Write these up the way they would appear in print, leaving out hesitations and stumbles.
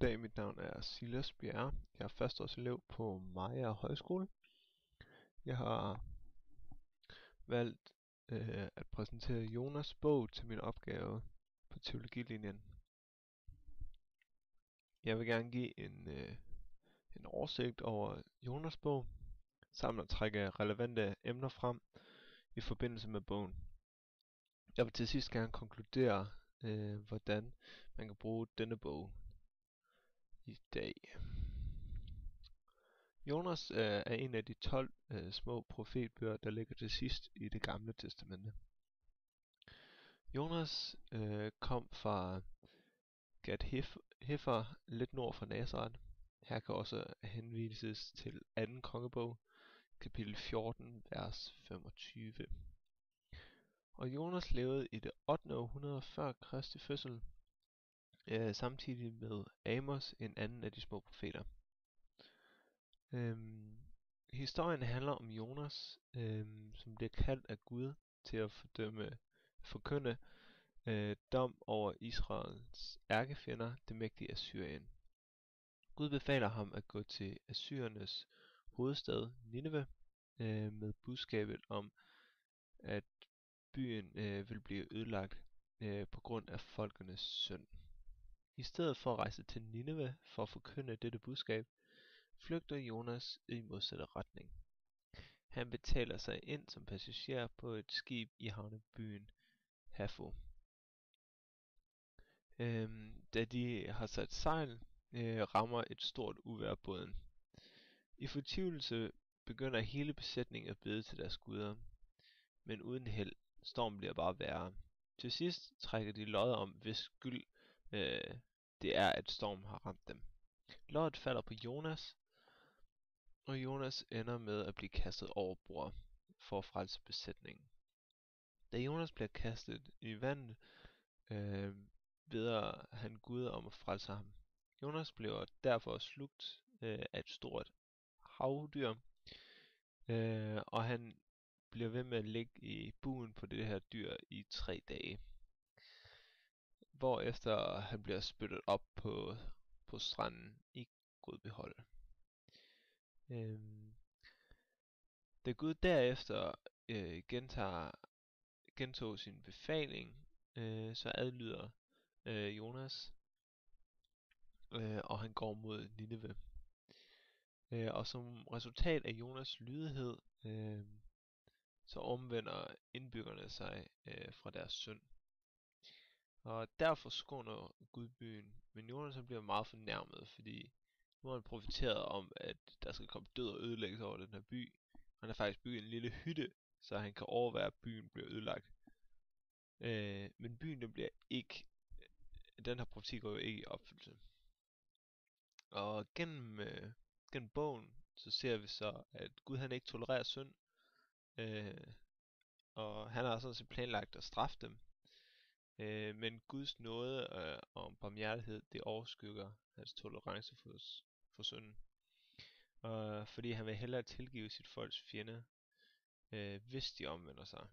Goddag, mit navn er Silas Bjerre. Jeg er førsteårselev på Mariager Højskole. Jeg har valgt at præsentere Jonas' bog til min opgave på teologilinjen. Jeg vil gerne give en oversigt over Jonas' bog, samt at trække relevante emner frem i forbindelse med bogen. Jeg vil til sidst gerne konkludere, hvordan man kan bruge denne bog i dag. Jonas er en af de 12 små profetbøger, der ligger til sidst i det gamle testamente. Jonas kom fra Gat Hefer, lidt nord for Nazareth. Her kan også henvises til 2. kongebog, kapitel 14, vers 25. Og Jonas levede i det 8. århundrede før Kristi fødsel, samtidig med Amos, en anden af de små profeter. Historien handler om Jonas, som bliver kaldt af Gud til at forkynde dom over Israels ærkefjender, det mægtige Assyrien. Gud befaler ham at gå til assyrernes hovedstad Nineve med budskabet om, at byen vil blive ødelagt på grund af folkenes synd. I stedet for at rejse til Nineve for at forkynde dette budskab, flygter Jonas i modsatte retning. Han betaler sig ind som passager på et skib i havnebyen Hafo. Da de har sat sejl, rammer et stort uvejr båden. I fortvivlelse begynder hele besætningen at bede til deres guder, men uden held. Stormen bliver bare værre. Til sidst trækker de lodder om, hvis skyld det er, at stormen har ramt dem. Loddet falder på Jonas, og Jonas ender med at blive kastet over bord for at frelse besætningen. Da Jonas bliver kastet i vandet, beder han Gud om at frelse ham. Jonas bliver derfor slugt af et stort havdyr, og han bliver ved med at ligge i bugen på det her dyr i 3 dage. Hvorefter han bliver spyttet op på stranden i god behold. Da Gud derefter gentog sin befaling, så adlyder Jonas, og han går mod Nineve. Og som resultat af Jonas lydighed, så omvender indbyggerne sig fra deres synd. Og derfor skåner Gud byen, men Jonas bliver meget fornærmet, fordi nu har han profeteret om, at der skal komme død og ødelæggelse over den her by. Han har faktisk bygget en lille hytte, så han kan overvære, at byen bliver ødelagt. Men byen den her profeti går jo ikke i opfyldelse. Og gennem bogen, så ser vi så, at Gud han ikke tolererer synd. Og han har sådan set planlagt at straffe dem. Men Guds nåde og barmhjertighed, det overskygger hans tolerance for synden. Fordi han vil hellere tilgive sit folks fjende, hvis de omvender sig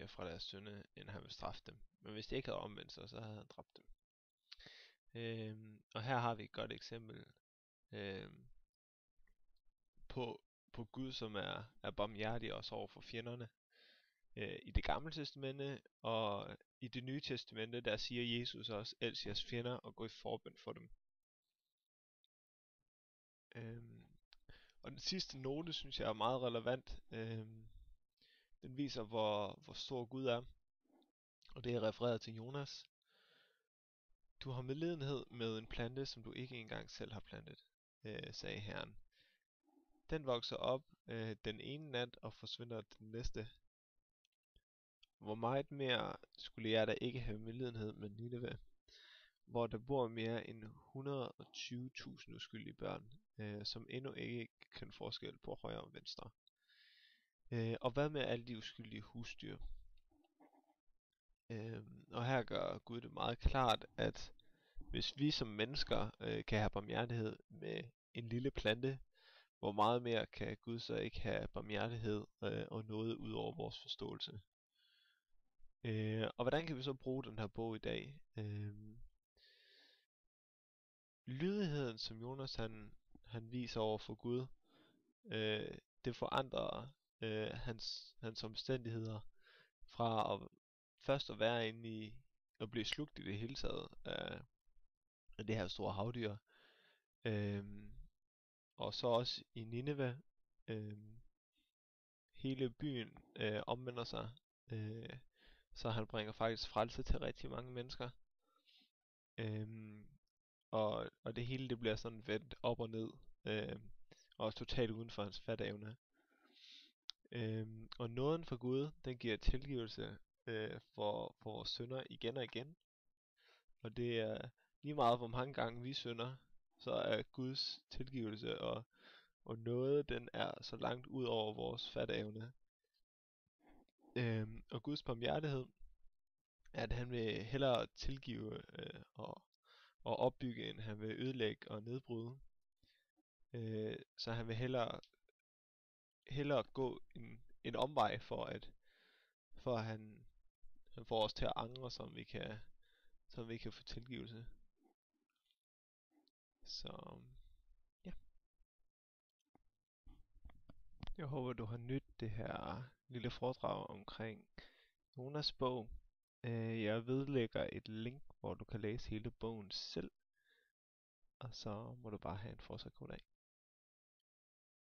fra deres synde, end han vil straffe dem. Men hvis de ikke havde omvendt sig, så havde han dræbt dem. Og her har vi et godt eksempel på Gud, som er barmhjertig også over for fjenderne. I det gamle testamente og i det nye testamente, der siger Jesus også, elsk jeres fjender og gå i forbøn for dem. Og den sidste note synes jeg er meget relevant. Den viser hvor stor Gud er, og det er refereret til Jonas. Du har medlidenhed med en plante, som du ikke engang selv har plantet, sagde Herren. Den vokser op den ene nat og forsvinder den næste. Hvor meget mere skulle jeg da ikke have medlidenhed med Nineve, hvor der bor mere end 120.000 uskyldige børn, som endnu ikke kan forskel på højre og venstre. Og hvad med alle de uskyldige husdyr? Og her gør Gud det meget klart, at hvis vi som mennesker kan have barmhjertighed med en lille plante, hvor meget mere kan Gud så ikke have barmhjertighed og noget ud over vores forståelse. Og hvordan kan vi så bruge den her bog i dag? lydigheden, som Jonas han viser over for Gud, det forandrer hans omstændigheder fra først at være inde i at blive slugt i det hele taget af det her store havdyr, øhm, og så også i Nineve, hele byen omvender sig, så han bringer faktisk frelse til rigtig mange mennesker, øhm, og det hele det bliver sådan vendt op og ned, og totalt uden for hans fatteevne. Og nåden for Gud, den giver tilgivelse for vores synder igen og igen. Og det er lige meget hvor mange gange vi synder, så er Guds tilgivelse og nåde, den er så langt ud over vores fatteevne. Og Guds barmhjertighed er, at han vil hellere tilgive og opbygge, end han vil ødelægge og nedbryde. Så han vil hellere gå en omvej for at han får os til at angre, så vi kan få tilgivelse. Så ja, jeg håber du har nydt det her lille foredrag omkring Jonas bog. Jeg vedlægger et link, hvor du kan læse hele bogen selv, og så må du bare have en fortsat god dag.